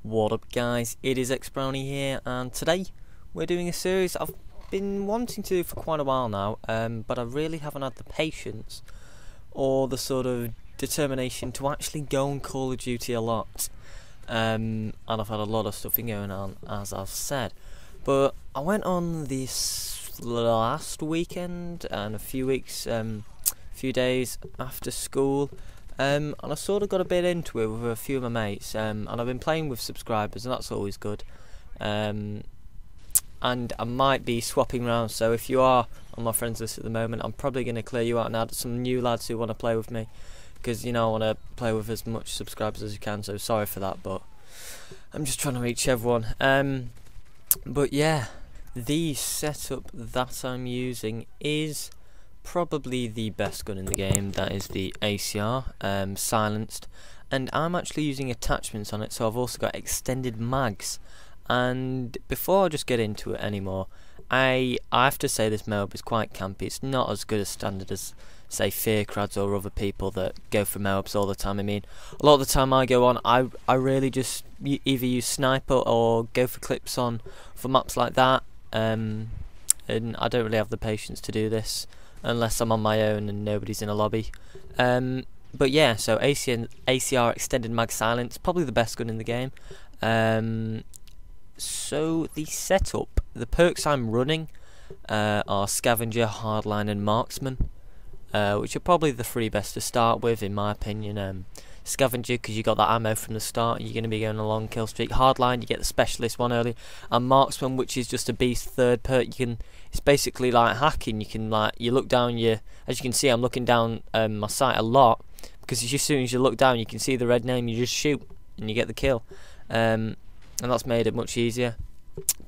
What up guys, it is X-Brownie here, and today we're doing a series I've been wanting to do for quite a while now, but I really haven't had the patience or the sort of determination to actually go on Call of Duty a lot, and I've had a lot of stuff going on, as I've said. But I went on this last weekend and a few days after school, and I sort of got a bit into it with a few of my mates, and I've been playing with subscribers, and that's always good. And I might be swapping around, so if you are on my friends list at the moment, I'm probably going to clear you out and add some new lads who want to play with me, because I want to play with as much subscribers as you can, so sorry for that, but I'm just trying to reach everyone. But yeah, the setup that I'm using is probably the best gun in the game. That is the ACR, silenced, and I'm actually using attachments on it, so I've also got extended mags. And before I just get into it anymore, I have to say this MOAB is quite campy. It's not as good a standard as, say, Fearcrads or other people that go for MOABs all the time. I mean, a lot of the time I go on, I really just either use sniper or go for clips on for maps like that, and I don't really have the patience to do this unless I'm on my own and nobody's in a lobby. But yeah, so ACR extended mag silence, probably the best gun in the game. So the setup, the perks I'm running are Scavenger, Hardline and Marksman, which are probably the three best to start with in my opinion. Scavenger, because you got that ammo from the start, you're going to be going a long kill streak. Hardline, you get the specialist one early, and Marksman, which is just a beast third perk. It's basically like hacking. You look down, as you can see, I'm looking down my sight a lot, because as soon as you look down, you can see the red name, you just shoot and you get the kill, and that's made it much easier.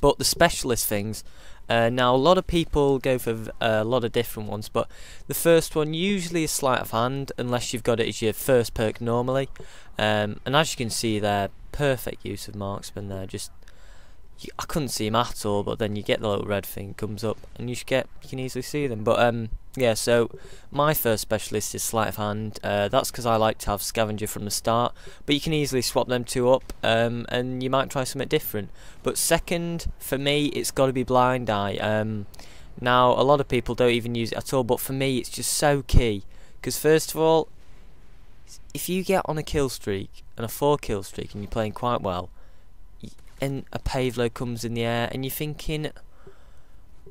But the specialist things, now a lot of people go for a lot of different ones, but the first one usually is sleight of hand, unless you've got it as your first perk normally, and as you can see there, perfect use of Marksman there. I couldn't see him at all, but then you get the little red thing comes up and you can easily see them. But yeah, so my first specialist is sleight of hand. That's because I like to have Scavenger from the start, but you can easily swap them two up, and you might try something different. But second, for me, it's got to be blind eye. Now a lot of people don't even use it at all, but for me it's just so key, because first of all, if you get on a kill streak, and a 4 kill streak, and you're playing quite well, and a pave load comes in the air, and you're thinking,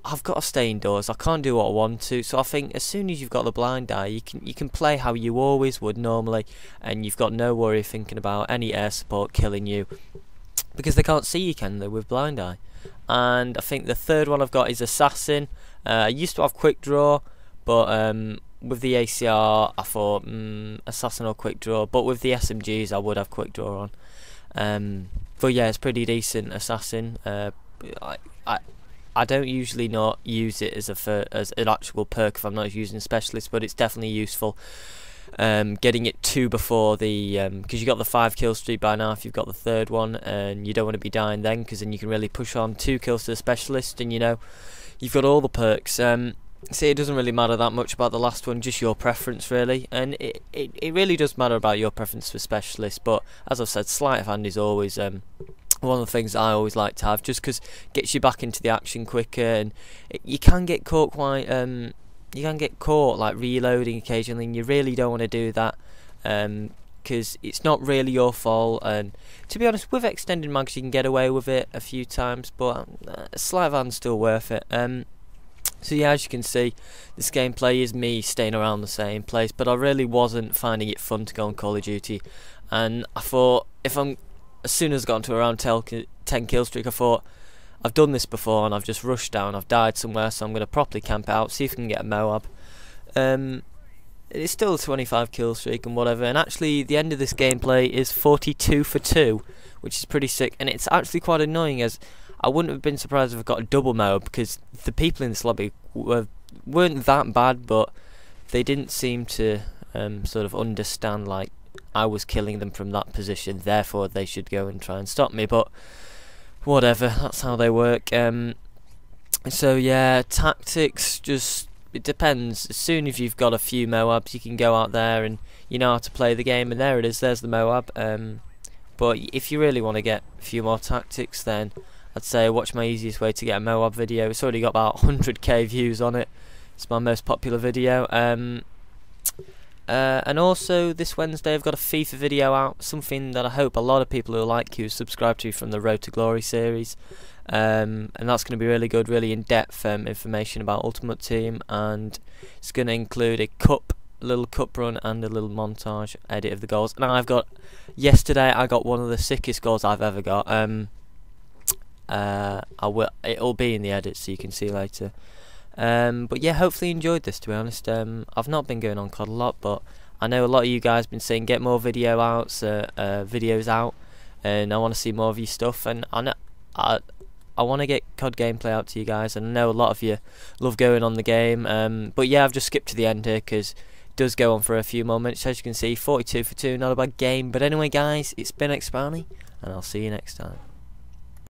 I've got to stay indoors, I can't do what I want to. So I think as soon as you've got the blind eye, you can play how you always would normally, and you've got no worry thinking about any air support killing you, because they can't see you, can they, with blind eye. And I think the third one I've got is assassin. I used to have quick draw, but with the ACR I thought assassin or quick draw, but with the SMGs I would have quick draw on. But yeah, it's pretty decent assassin. I don't usually not use it as an actual perk if I'm not using a specialist, but it's definitely useful. Getting it 2 before the, because you got the 5 kill streak by now if you've got the third one, and you don't want to be dying then, because then you can really push on 2 kills to the specialist, and you've got all the perks. See, it doesn't really matter that much about the last one, just your preference really, and it really does matter about your preference for specialist. But as I've said, sleight of hand is always one of the things I always like to have, just because it gets you back into the action quicker, and you can get caught like reloading occasionally, and you really don't want to do that, because it's not really your fault. And to be honest, with extended mags you can get away with it a few times, but sleight of hand's still worth it. So yeah, as you can see, this gameplay is me staying around the same place, but I really wasn't finding it fun to go on Call of Duty, and I thought, as soon as I got into around 10 kill streak, I thought, I've done this before and I've just rushed down, I've died somewhere, so I'm going to properly camp out, see if I can get a MOAB. It's still a 25 kill streak and whatever, and actually the end of this gameplay is 42 for 2, which is pretty sick, and it's actually quite annoying, as I wouldn't have been surprised if I got a double MOAB, because the people in this lobby weren't that bad, but they didn't seem to sort of understand, like, I was killing them from that position, therefore they should go and try and stop me. But whatever, that's how they work. So yeah, tactics, it depends. As soon as you've got a few MOABs, you can go out there and you know how to play the game, and there it is, there's the MOAB. But if you really want to get a few more tactics, then I'd say watch my easiest way to get a MOAB video. It's already got about 100k views on it. It's my most popular video. And also this Wednesday I've got a FIFA video out, something that I hope a lot of people who like you subscribe to from the Road to Glory series. And that's going to be really good, really in-depth information about Ultimate Team, and it's going to include a little cup run and a little montage edit of the goals. And yesterday I got one of the sickest goals I've ever got. It'll be in the edit so you can see later. But yeah, hopefully you enjoyed this, to be honest. I've not been going on COD a lot, but I know a lot of you guys been saying get more videos out, and I want to see more of your stuff, and I want to get COD gameplay out to you guys, and I know a lot of you love going on the game. But yeah, I've just skipped to the end here because it does go on for a few more minutes. As you can see, 42 for 2, not a bad game. But anyway guys, it's been Xpani, and I'll see you next time.